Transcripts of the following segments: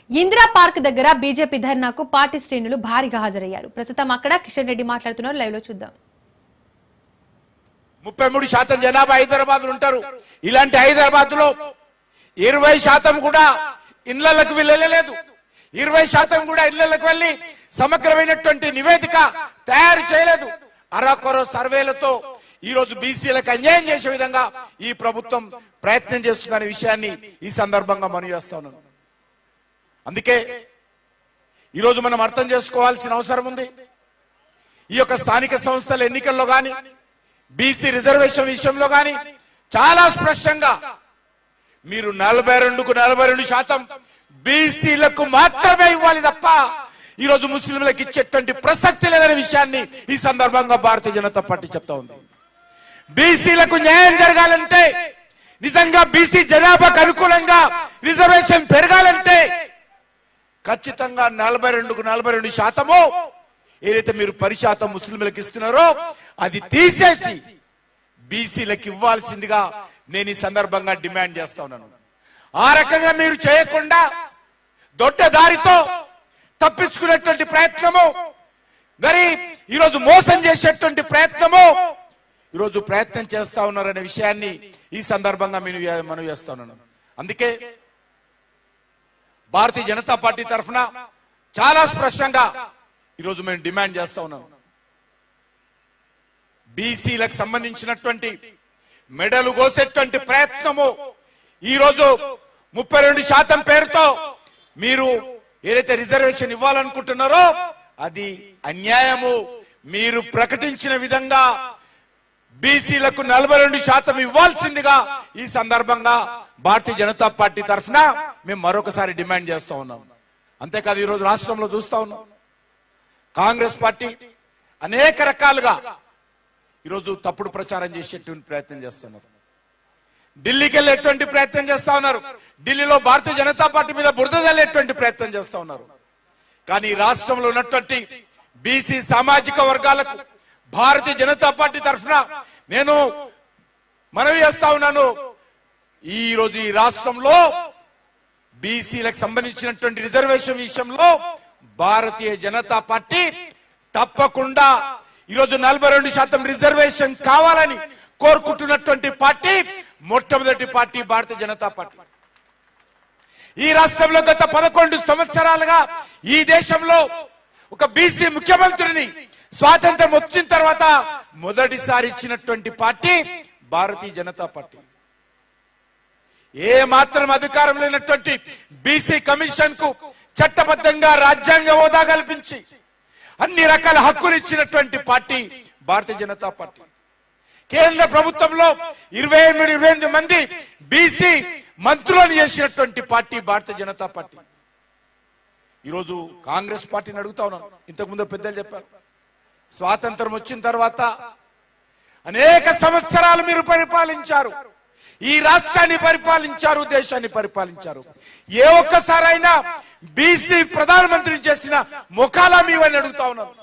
Indira park దగ్గర BJP ధర్నాకు party శ్రేణులు భారీగా హాజరయ్యారు. ప్రస్తుతం అక్కడ కిషన్ రెడ్డి మాట్లాడుతున్నారు. లైవ్ లో చూద్దాం. 33% జనాభా హైదరాబాద్ లో ఉంటారు. ఇలాంటి హైదరాబాద్ లో 20% కూడా ఇళ్లకు వెళ్ళలేదు. 20% కూడా ఇళ్లకు వెళ్లి సమగ్రమైనటువంటి నివేదిక తయారు చేయలేదు. అరకొర సర్వేలతో ఈ రోజు బీసీలకు అన్యాయం చేసే విధంగా ఈ ప్రభుత్వం ప్రయత్నం చేస్తున్న విషయాన్ని ఈ సందర్భంగా మనవి చేస్తాను. అందుకే ఈ రోజు మనం అర్థం చేసుకోవాల్సిన అవసరం ఉంది. ఈ యొక్క స్థానిక సంస్థల ఎన్నికల్లో గాని బీసీ రిజర్వేషన్ విషయంలో గాని చాలా స్పష్టంగా మీరు 42కు 42% బీసీలకు మాత్రమే ఇవ్వాలి తప్ప ఈ రోజు ముస్లింలకు ఇచ్చేటువంటి ప్రసక్తి లేదనే విషయాన్ని ఈ సందర్భంగా భారతీయ జనతా పార్టీ చెప్తా ఉంది. బీసీలకు న్యాయం జరగాలంటే, నిజంగా బీసీ జనాభాకు అనుకూలంగా రిజర్వేషన్ పెరగాలంటే ఖచ్చితంగా 42కు 42% ఏదైతే మీరు 10% ముస్లింలకు ఇస్తున్నారో అది తీసేసి బీసీలకు ఇవ్వాల్సిందిగా నేను ఈ సందర్భంగా డిమాండ్ చేస్తా ఉన్నాను. ఆ రకంగా మీరు చేయకుండా దొడ్డ దారితో తప్పించుకునేటువంటి ప్రయత్నము, మరి ఈరోజు మోసం చేసేటువంటి ప్రయత్నము ఈరోజు ప్రయత్నం చేస్తా ఉన్నారనే విషయాన్ని ఈ సందర్భంగా మనం చేస్తా ఉన్నాను. అందుకే భారతీయ జనతా పార్టీ తరఫున చాలా స్పష్టంగా ఈరోజు మేము డిమాండ్ చేస్తా ఉన్నాం. బీసీలకు సంబంధించినటువంటి మెడలు కోసేటువంటి ప్రయత్నము ఈరోజు 32% పేరుతో మీరు ఏదైతే రిజర్వేషన్ ఇవ్వాలనుకుంటున్నారో అది అన్యాయము. మీరు ప్రకటించిన విధంగా బీసీలకు 42% ఇవ్వాల్సిందిగా ఈ సందర్భంగా భారతీయ జనతా పార్టీ తరఫున మేము మరొకసారి డిమాండ్ చేస్తా ఉన్నాం. అంతేకాదు ఈరోజు రాష్ట్రంలో చూస్తా ఉన్నాం, కాంగ్రెస్ పార్టీ అనేక రకాలుగా ఈరోజు తప్పుడు ప్రచారం చేసేటువంటి ప్రయత్నం చేస్తున్నారు. ఢిల్లీకి వెళ్ళేటువంటి ప్రయత్నం చేస్తా ఉన్నారు. ఢిల్లీలో భారతీయ జనతా పార్టీ మీద బురద జల్లేటువంటి ప్రయత్నం చేస్తా ఉన్నారు. కానీ రాష్ట్రంలో ఉన్నటువంటి బీసీ సామాజిక వర్గాలకు భారతీయ జనతా పార్టీ తరఫున నేను మనవి చేస్తా ఉన్నాను. ఈ రోజు ఈ రాష్ట్రంలో బీసీలకు సంబంధించినటువంటి రిజర్వేషన్ విషయంలో భారతీయ జనతా పార్టీ తప్పకుండా ఈరోజు 42% రిజర్వేషన్ కావాలని కోరుకుంటున్నటువంటి పార్టీ మొట్టమొదటి పార్టీ భారతీయ జనతా పార్టీ. ఈ రాష్ట్రంలో గత 11 సంవత్సరాలుగా ఈ దేశంలో ఒక బీసీ ముఖ్యమంత్రిని స్వాతంత్రం వచ్చిన తర్వాత మొదటిసారి ఇచ్చినటువంటి పార్టీ భారతీయ జనతా పార్టీ. ఏ మాత్రం అధికారం లేనటువంటి బీసీ కమిషన్ కు చట్టబద్ధంగా రాజ్యాంగ హోదా కల్పించి అన్ని రకాల హక్కులు ఇచ్చినటువంటి పార్టీ భారతీయ జనతా పార్టీ. కేంద్ర ప్రభుత్వంలో 28 మంది బీసీ మంత్రులను చేసినటువంటి పార్టీ భారతీయ జనతా పార్టీ. ఈరోజు కాంగ్రెస్ పార్టీని అడుగుతా ఉన్నాను. ఇంతకుముందు పెద్దలు చెప్పారు, స్వాతంత్రం వచ్చిన తర్వాత అనేక సంవత్సరాలు మీరు పరిపాలించారు, ఈ రాష్ట్రాన్ని పరిపాలించారు, దేశాన్ని పరిపాలించారు. ఏ ఒక్కసారైనా బీసీ ప్రధానమంత్రి చేసిన ముఖాలా మీవని అడుగుతా ఉన్నాను.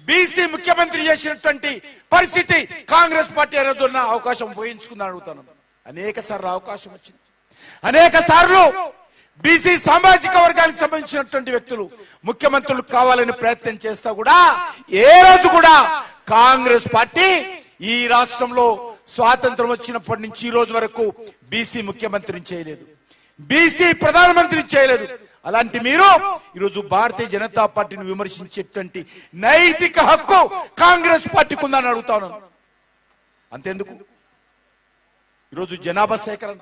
బీసీ ముఖ్యమంత్రి చేసినటువంటి పరిస్థితి కాంగ్రెస్ పార్టీ రోజున్న అవకాశం ఉపయోగించుకుందని అడుగుతాను. అనేక సార్లు అవకాశం వచ్చింది. అనేక సార్లు బీసీ సామాజిక వర్గానికి సంబంధించినటువంటి వ్యక్తులు ముఖ్యమంత్రులు కావాలని ప్రయత్నం చేస్తా కూడా ఏ రోజు కూడా కాంగ్రెస్ పార్టీ ఈ రాష్ట్రంలో స్వాతంత్రం వచ్చినప్పటి నుంచి ఈ రోజు వరకు బీసీ ముఖ్యమంత్రిని చేయలేదు, బీసీ ప్రధానమంత్రిని చేయలేదు. అలాంటి మీరు ఈరోజు భారతీయ జనతా పార్టీని విమర్శించేటువంటి నైతిక హక్కు కాంగ్రెస్ పార్టీకి ఉందని అడుగుతా ఉన్నాను. అంతేందుకు ఈరోజు జనాభా సేకరణ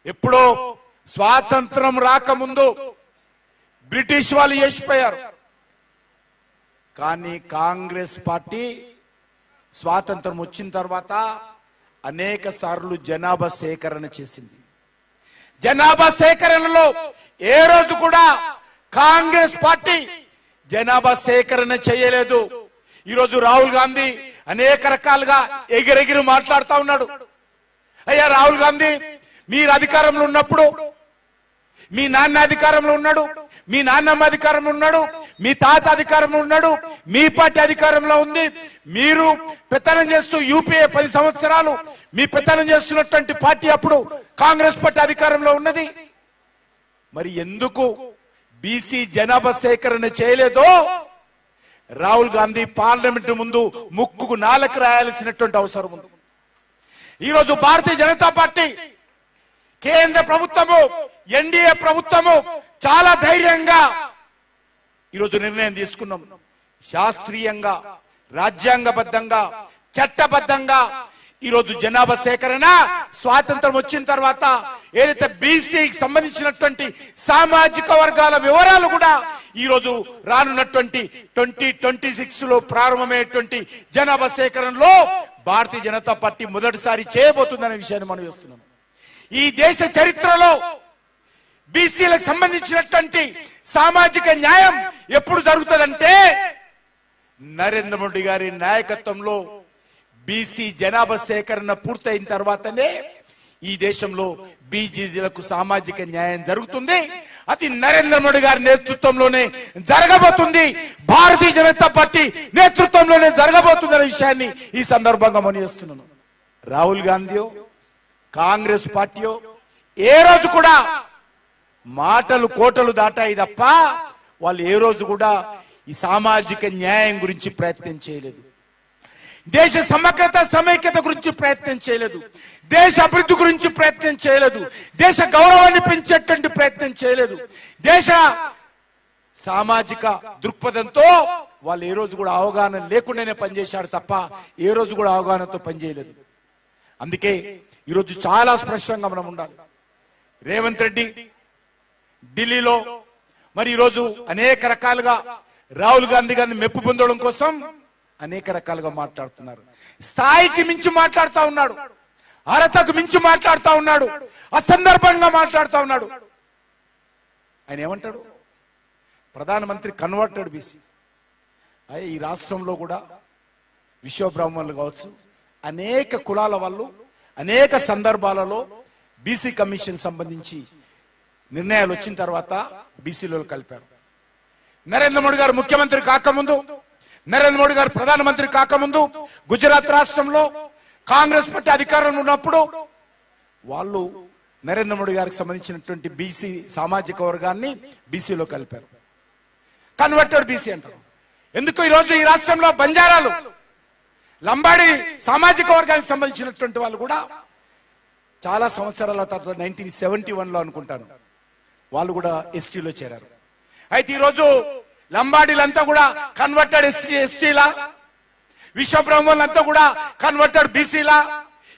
ఎప్పుడో స్వాతంత్రం రాకముందు బ్రిటిష్ వాళ్ళు చేసిపోయారు. కానీ కాంగ్రెస్ పార్టీ స్వాతంత్రం వచ్చిన తర్వాత అనేక సార్లు జనాభా సేకరణ చేసింది. జనాభా సేకరణలో ఏ రోజు కూడా కాంగ్రెస్ పార్టీ జనాభా సేకరణ చేయలేదు. ఈరోజు రాహుల్ గాంధీ అనేక రకాలుగా ఎగిరెగిరి మాట్లాడుతూ ఉన్నాడు. అయ్యా రాహుల్ గాంధీ, మీరు అధికారంలో ఉన్నప్పుడు మీ నాన్న అధికారంలో ఉన్నాడు, మీ నాన్నమ్మ అధికారంలో ఉన్నాడు, మీ తాత అధికారంలో ఉన్నాడు, మీ పార్టీ అధికారంలో ఉంది. మీరు పెత్తనం చేస్తూ యూపీఏ 10 సంవత్సరాలు మీ పెత్తనం చేస్తున్నటువంటి పార్టీ అప్పుడు కాంగ్రెస్ పార్టీ అధికారంలో ఉన్నది. మరి ఎందుకు బీసీ జనాభా సేకరణ చేయలేదో రాహుల్ గాంధీ పార్లమెంట్ ముందు ముక్కుకు నాలుక రాయాల్సినటువంటి అవసరం ఉంది. ఈరోజు భారతీయ జనతా పార్టీ కేంద్ర ప్రభుత్వము ఎన్డీఏ ప్రభుత్వము చాలా ధైర్యంగా ఈరోజు నిర్ణయం తీసుకున్నాం. శాస్త్రీయంగా, రాజ్యాంగబద్ధంగా, చట్టబద్ధంగా ఈరోజు జనాభా సేకరణ స్వాతంత్రం వచ్చిన తర్వాత ఏదైతే బీసీకి సంబంధించినటువంటి సామాజిక వర్గాల వివరాలు కూడా ఈరోజు రానున్నటువంటి 2026 లో ప్రారంభమయ్యేటువంటి జనాభా సేకరణలో భారతీయ జనతా పార్టీ మొదటిసారి చేయబోతుందనే విషయాన్ని మనం చూస్తున్నాం. ఈ దేశ చరిత్రలో బీసీలకు సంబంధించినటువంటి సామాజిక న్యాయం ఎప్పుడు జరుగుతుందంటే నరేంద్ర మోడీ గారి నాయకత్వంలో బీసీ జనాభా సేకరణ పూర్తయిన తర్వాతనే ఈ దేశంలో బీసీలకు సామాజిక న్యాయం జరుగుతుంది. అది నరేంద్ర మోడీ గారి నేతృత్వంలోనే జరగబోతుంది, భారతీయ జనతా పార్టీ నేతృత్వంలోనే జరగబోతుంది అనే విషయాన్ని ఈ సందర్భంగా మనం చేస్తున్నాను. రాహుల్ గాంధీ కాంగ్రెస్ పార్టీయో ఏ రోజు కూడా మాటలు కోటలు దాటాయి తప్ప వాళ్ళు ఏ రోజు కూడా ఈ సామాజిక న్యాయం గురించి ప్రయత్నం చేయలేదు. దేశ సమగ్రత సమైక్యత గురించి ప్రయత్నం చేయలేదు. దేశ అభివృద్ధి గురించి ప్రయత్నం చేయలేదు. దేశ గౌరవాన్ని పెంచేటువంటి ప్రయత్నం చేయలేదు. దేశ సామాజిక దృక్పథంతో వాళ్ళు ఏ రోజు కూడా అవగాహన లేకుండానే పనిచేశారు తప్ప ఏ రోజు కూడా అవగాహనతో పనిచేయలేదు. అందుకే ఈరోజు చాలా స్పష్టంగా మనం ఉండాలి. రేవంత్ రెడ్డి ఢిల్లీలో మరి ఈరోజు అనేక రకాలుగా రాహుల్ గాంధీ గారిని మెప్పు పొందడం కోసం అనేక రకాలుగా మాట్లాడుతున్నారు. స్థాయికి మించి మాట్లాడుతూ ఉన్నాడు, అర్హతకు మించి మాట్లాడుతూ ఉన్నాడు, అసందర్భంగా మాట్లాడుతూ ఉన్నాడు. ఆయన ఏమంటాడు? ప్రధానమంత్రి కన్వర్టెడ్ బీసీ. ఈ రాష్ట్రంలో కూడా విశ్వబ్రాహ్మణులు కావచ్చు, అనేక కులాల వాళ్ళు అనేక సందర్భాలలో బీసీ కమిషన్ సంబంధించి నిర్ణయాలు వచ్చిన తర్వాత బీసీలో కలిపారు. నరేంద్ర మోడీ గారు ముఖ్యమంత్రి కాకముందు, నరేంద్ర మోడీ గారు ప్రధానమంత్రి కాకముందు గుజరాత్ రాష్ట్రంలో కాంగ్రెస్ పార్టీ అధికారంలో ఉన్నప్పుడు వాళ్ళు నరేంద్ర మోడీ గారికి సంబంధించినటువంటి బీసీ సామాజిక వర్గాన్ని బీసీలో కలిపారు. కన్వర్టెడ్ బీసీ అంటారు. ఎందుకు ఈరోజు ఈ రాష్ట్రంలో బంజారాలు, లంబాడి సామాజిక వర్గానికి సంబంధించినటువంటి వాళ్ళు కూడా చాలా సంవత్సరాల తర్వాత 1971లో అనుకుంటాను వాళ్ళు కూడా ఎస్టీలో చేరారు. అయితే ఈరోజు లంబాడీలంతా కూడా కన్వర్టెడ్ ఎస్టీలా, విశ్వబ్రాహ్మణులంతా కూడా కన్వర్టెడ్ బీసీలా.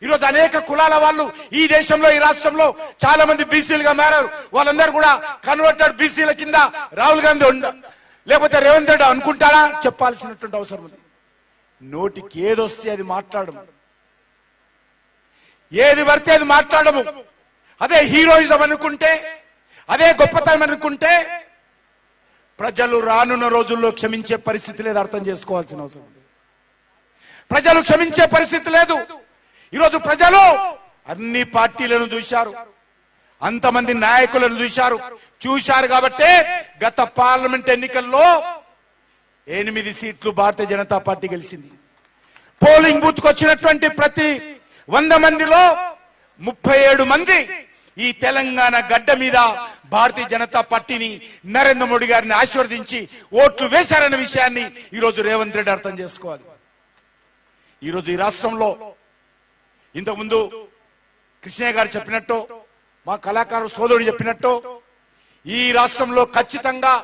ఈరోజు అనేక కులాల వాళ్ళు ఈ దేశంలో ఈ రాష్ట్రంలో చాలా మంది బీసీలుగా మారారు. వాళ్ళందరూ కూడా కన్వర్టెడ్ బీసీల కింద రాహుల్ గాంధీ లేకపోతే రేవంత్ రెడ్డి అనుకుంటారా? చెప్పాల్సినటువంటి అవసరం ఉంది. నోటికి ఏదొస్తే అది మాట్లాడము, ఏది పడితే అది మాట్లాడము. అదే హీరోయిజం అనుకుంటే, అదే గొప్పతనం అనుకుంటే ప్రజలు రానున్న రోజుల్లో క్షమించే పరిస్థితి లేదు. అర్థం చేసుకోవాల్సిన అవసరం ఉంది. ప్రజలు క్షమించే పరిస్థితి లేదు. ఈరోజు ప్రజలు అన్ని పార్టీలను చూశారు, అంతమంది నాయకులను చూశారు కాబట్టి గత పార్లమెంట్ ఎన్నికల్లో 8 సీట్లు భారతీయ జనతా పార్టీ గెలిచింది. పోలింగ్ బూత్ కు వచ్చినటువంటి ప్రతి 100 మందిలో 37 మంది ఈ తెలంగాణ గడ్డ మీద భారతీయ జనతా పార్టీని, నరేంద్ర మోడీ గారిని ఆశీర్వదించి ఓట్లు వేశారన్న విషయాన్ని ఈరోజు రేవంత్ రెడ్డి అర్థం చేసుకోవాలి. ఈరోజు ఈ రాష్ట్రంలో ఇంతకుముందు కృష్ణయ్య గారు చెప్పినట్టు, మా కళాకారు సోదరుడు చెప్పినట్టు ఈ రాష్ట్రంలో ఖచ్చితంగా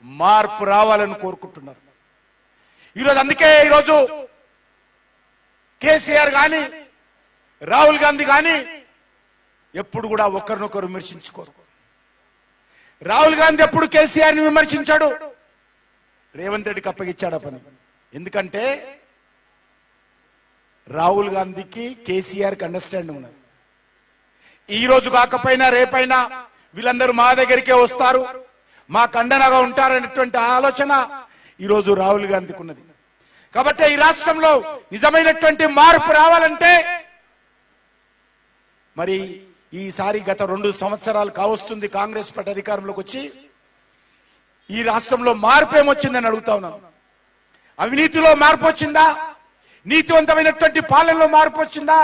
మార్పు రావాలని కోరుకుంటున్నారు. ఈరోజు అందుకే ఈరోజు కేసీఆర్ గాని రాహుల్ గాంధీ గాని ఎప్పుడు కూడా ఒకరినొకరు విమర్శించుకోరు. రాహుల్ గాంధీ ఎప్పుడు కేసీఆర్ ని విమర్శించాడు, రేవంత్ రెడ్డికి అప్పగిచ్చాడు పని. ఎందుకంటే రాహుల్ గాంధీకి కేసీఆర్ కి అండర్స్టాండింగ్ ఉన్నది. ఈ రోజు కాకపోయినా రేపైనా వీళ్ళందరూ మా దగ్గరికే వస్తారు, మా కండనగా ఉంటారనేటువంటి ఆలోచన ఈరోజు రాహుల్ గాంధీకి ఉన్నది. కాబట్టి ఈ రాష్ట్రంలో నిజమైనటువంటి మార్పు రావాలంటే మరి ఈసారి గత 2 సంవత్సరాలు కావస్తుంది కాంగ్రెస్ పార్టీ అధికారంలోకి వచ్చి, ఈ రాష్ట్రంలో మార్పు ఏమొచ్చిందని అడుగుతా ఉన్నాను. అవినీతిలో మార్పు వచ్చిందా? నీతివంతమైనటువంటి పాలనలో మార్పు వచ్చిందా?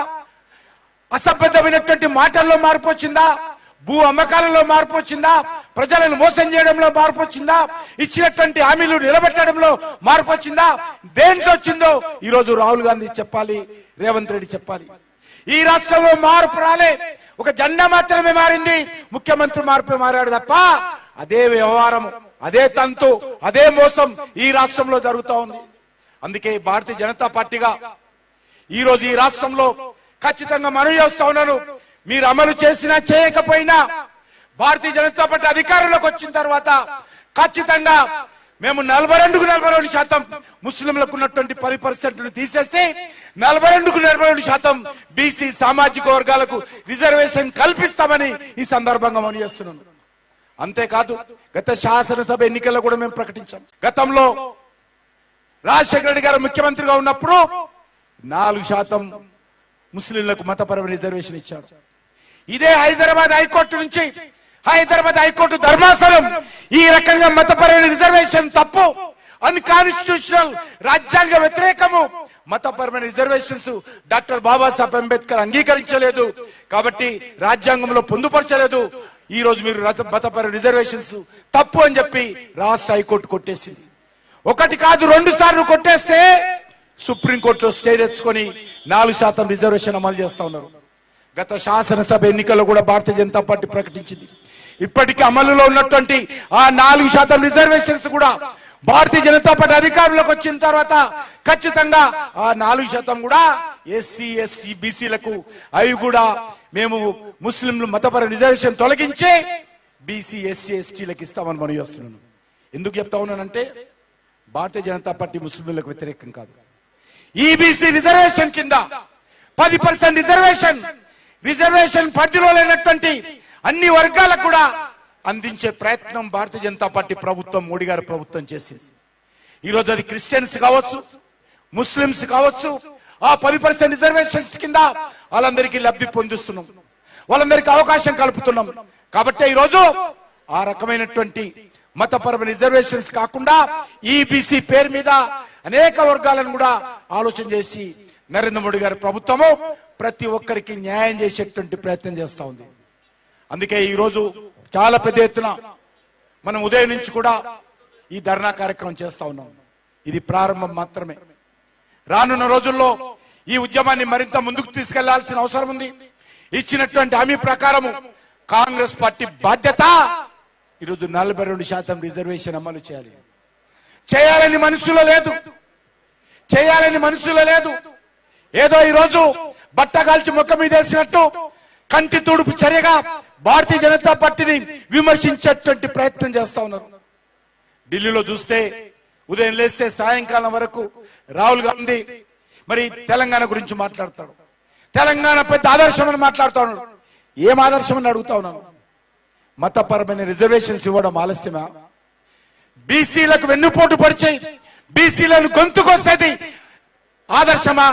అసభ్యతమైనటువంటి మాటల్లో మార్పు వచ్చిందా? భూ అమ్మకాలలో మార్పు వచ్చిందా? ప్రజలను మోసం చేయడంలో మార్పు వచ్చిందా? ఇచ్చినటువంటి హామీలు నిలబెట్టడంలో మార్పు వచ్చిందా? దేంట్లో వచ్చిందో ఈ రోజు రాహుల్ గాంధీ చెప్పాలి, రేవంత్ రెడ్డి చెప్పాలి. ఈ రాష్ట్రంలో మార్పు రాలే, ఒక జెండా మాత్రమే మారింది, ముఖ్యమంత్రి మార్పు మారాడు తప్ప అదే వ్యవహారం, అదే తంతు, అదే మోసం ఈ రాష్ట్రంలో జరుగుతూ ఉంది. అందుకే భారతీయ జనతా పార్టీగా ఈ రోజు ఈ రాష్ట్రంలో ఖచ్చితంగా మనవి చేస్తా ఉన్నాను. మీరు అమలు చేసినా చేయకపోయినా భారతీయ జనతా పార్టీ అధికారంలోకి వచ్చిన తర్వాత ఖచ్చితంగా మేము 42% ముస్లింలకు ఉన్నటువంటి 10% తీసేసి 42% బీసీ సామాజిక వర్గాలకు రిజర్వేషన్ కల్పిస్తామని ఈ సందర్భంగా మనం చేస్తున్నాం. అంతేకాదు గత శాసనసభ ఎన్నికల్లో కూడా మేము ప్రకటించాం. గతంలో రాజశేఖర రెడ్డి గారు ముఖ్యమంత్రిగా ఉన్నప్పుడు 4% ముస్లింలకు మతపరమైన రిజర్వేషన్ ఇచ్చారు. ఇదే హైదరాబాద్ హైకోర్టు నుంచి హైదరాబాద్ హైకోర్టు ధర్మాసనం ఈ రకంగా మతపరమైన రిజర్వేషన్ తప్పు, అన్కాన్స్టిట్యూషనల్, రాజ్యాంగ వ్యతిరేకము, మతపరమైన రిజర్వేషన్స్ డాక్టర్ బాబాసాహెబ్ అంబేద్కర్ అంగీకరించలేదు కాబట్టి రాజ్యాంగంలో పొందుపరచలేదు. ఈ రోజు మీరు మతపరమైన రిజర్వేషన్స్ తప్పు అని చెప్పి రాష్ట్ర హైకోర్టు కొట్టేసింది. ఒకటి కాదు 2 సార్లు కొట్టేస్తే సుప్రీంకోర్టులో స్టే తెచ్చుకొని 4% రిజర్వేషన్ అమలు చేస్తా ఉన్నారు. గత శాసనసభ ఎన్నికల్లో కూడా భారతీయ జనతా పార్టీ ప్రకటించింది. ఇప్పటికీ అమలులో ఉన్నటువంటి ఆ 4% రిజర్వేషన్స్ కూడా భారతీయ జనతా పార్టీ అధికారంలోకి వచ్చిన తర్వాత ఖచ్చితంగా ఆ 4% కూడా ఎస్సీ ఎస్టీ బీసీలకు అవి కూడా మేము ముస్లింలు మతపర రిజర్వేషన్ తొలగించి బీసీ ఎస్సీ ఎస్టీలకు ఇస్తామని మనం చేస్తున్నాను. ఎందుకు చెప్తా ఉన్నానంటే భారతీయ జనతా పార్టీ ముస్లింలకు వ్యతిరేకం కాదు. ఈబీసీ రిజర్వేషన్ కింద 10% రిజర్వేషన్ పరిధిలో లేనటువంటి అన్ని వర్గాలకు కూడా అందించే ప్రయత్నం భారతీయ జనతా పార్టీ ప్రభుత్వం, మోడీ గారి ప్రభుత్వం చేసింది. ఈరోజు అది క్రిస్టియన్స్ కావచ్చు, ముస్లింస్ కావచ్చు, ఆ 10% రిజర్వేషన్స్ కింద వాళ్ళందరికీ లబ్ధి పొందిస్తున్నాం, వాళ్ళందరికీ అవకాశం కల్పుతున్నాం. కాబట్టి ఈరోజు ఆ రకమైనటువంటి మతపరమైన రిజర్వేషన్స్ కాకుండా ఈబీసీ పేరు మీద అనేక వర్గాలను కూడా ఆలోచన చేసి నరేంద్ర మోడీ గారి ప్రభుత్వము ప్రతి ఒక్కరికి న్యాయం చేసేటువంటి ప్రయత్నం చేస్తా ఉంది. అందుకే ఈ రోజు చాలా పెద్ద ఎత్తున మనం ఉదయం నుంచి కూడా ఈ ధర్నా కార్యక్రమం చేస్తా ఉన్నాం. ఇది ప్రారంభం మాత్రమే. రానున్న రోజుల్లో ఈ ఉద్యమాన్ని మరింత ముందుకు తీసుకెళ్లాల్సిన అవసరం ఉంది. ఇచ్చినటువంటి హామీ ప్రకారము కాంగ్రెస్ పార్టీ బాధ్యత ఈరోజు 42% రిజర్వేషన్ అమలు చేయాలి. చేయాలని మనసులో లేదు, చేయాలని మనసులో లేదు. ఏదో ఈరోజు బట్టగాల్చి ముఖం మీద వేసినట్టు కంటి తుడుపు చర్యగా భారతీయ జనతా పార్టీని విమర్శించేటువంటి ప్రయత్నం చేస్తా ఉన్నారు. ఢిల్లీలో చూస్తే ఉదయం లేస్తే సాయంకాలం వరకు రాహుల్ గాంధీ మరి తెలంగాణ గురించి మాట్లాడతాడు. తెలంగాణ పెద్ద ఆదర్శం అని మాట్లాడుతా ఉన్నాడు. ఏం ఆదర్శం అని అడుగుతా ఉన్నాను. మతపరమైన రిజర్వేషన్స్ ఇవ్వడం ఆలస్యమా? బీసీలకు వెన్నుపోటు పరిచే బీసీలను గొంతుకొసేది ఆదర్శమా?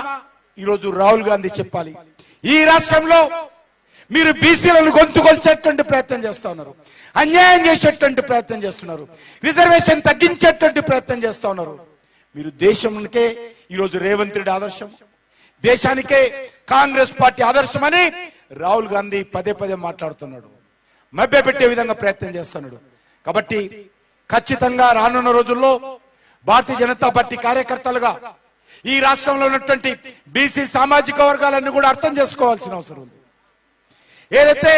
ఈరోజు రాహుల్ గాంధీ చెప్పాలి. ఈ రాష్ట్రంలో మీరు బీసీలను గొంతుకొల్చేటువంటి ప్రయత్నం చేస్తా ఉన్నారు, అన్యాయం చేసేటువంటి ప్రయత్నం చేస్తున్నారు, రిజర్వేషన్ తగ్గించేటువంటి ప్రయత్నం చేస్తా ఉన్నారు. మీరు దేశంకే ఈరోజు రేవంత్ రెడ్డి ఆదర్శం, దేశానికే కాంగ్రెస్ పార్టీ ఆదర్శం అని రాహుల్ గాంధీ పదే పదే మాట్లాడుతున్నాడు, మభ్యపెట్టే విధంగా ప్రయత్నం చేస్తున్నాడు. కాబట్టి ఖచ్చితంగా రానున్న రోజుల్లో భారతీయ జనతా పార్టీ కార్యకర్తలుగా ఈ రాష్ట్రంలో ఉన్నటువంటి బీసీ సామాజిక వర్గాలన్నీ కూడా అర్థం చేసుకోవాల్సిన అవసరం ఉంది. ఏదైతే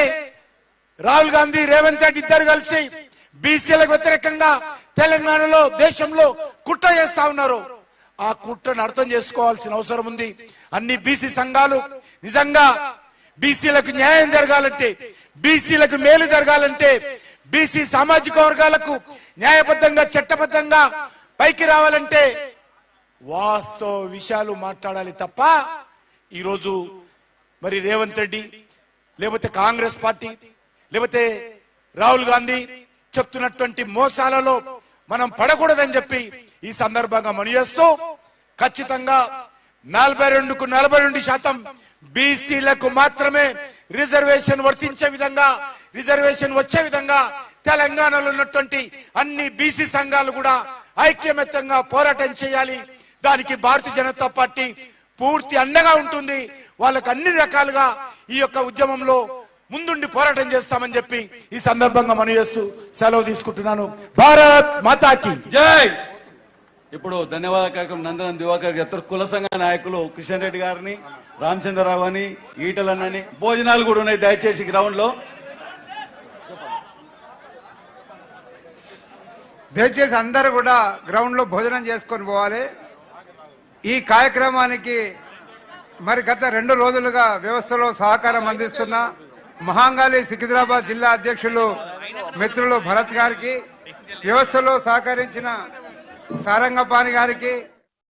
రాహుల్ గాంధీ రేవంత్ రెడ్డి ఇద్దరు కలిసి బీసీలకు వ్యతిరేకంగా తెలంగాణలో దేశంలో కుట్ర చేస్తా ఉన్నారు, ఆ కుట్రను అర్థం చేసుకోవాల్సిన అవసరం ఉంది. అన్ని బీసీ సంఘాలు నిజంగా బీసీలకు న్యాయం జరగాలంటే, బీసీలకు మేలు జరగాలంటే, బీసీ సామాజిక వర్గాలకు న్యాయబద్ధంగా చట్టబద్ధంగా పైకి రావాలంటే వాస్తవ విషయాలు మాట్లాడాలి తప్ప ఈరోజు మరి రేవంత్ రెడ్డి లేకపోతే కాంగ్రెస్ పార్టీ లేకపోతే రాహుల్ గాంధీ చెప్తున్నటువంటి మోసాలలో మనం పడకూడదని చెప్పి ఈ సందర్భంగా మనం చేస్తూ ఖచ్చితంగా 42కు 42% బీసీలకు మాత్రమే రిజర్వేషన్ వర్తించే విధంగా, రిజర్వేషన్ వచ్చే విధంగా తెలంగాణలో ఉన్నటువంటి అన్ని బీసీ సంఘాలు కూడా ఐక్యమత్యంగా పోరాటం చేయాలి. దానికి భారతీయ జనతా పార్టీ పూర్తి అండగా ఉంటుంది. వాళ్ళకు అన్ని రకాలుగా ఈ యొక్క ఉద్యమంలో ముందుండి పోరాటం చేస్తామని చెప్పి ఈ సందర్భంగా మనవి చేస్తూ సెలవు తీసుకుంటున్నాను. భారత్ మాతాకి జై. ఇప్పుడు ధన్యవాద కార్యక్రమం నందనం దివాకర్ ఇతర కుల సంఘ నాయకులు కిషన్ రెడ్డి గారిని, రామచంద్రరావు అని, ఈటలన్నని భోజనాలు కూడా ఉన్నాయి. దయచేసి గ్రౌండ్ లో దయచేసి అందరూ కూడా గ్రౌండ్ లో భోజనం చేసుకొని పోవాలి. ఈ కార్యక్రమానికి మరి గత 2 రోజులుగా వ్యవస్థలో సహకారం అందిస్తున్న మహాంగాలి సికింద్రాబాద్ జిల్లా అధ్యక్షులు మిత్రులు భరత్ గారికి, వ్యవస్థలో సహకరించిన సారంగపాణి గారికి,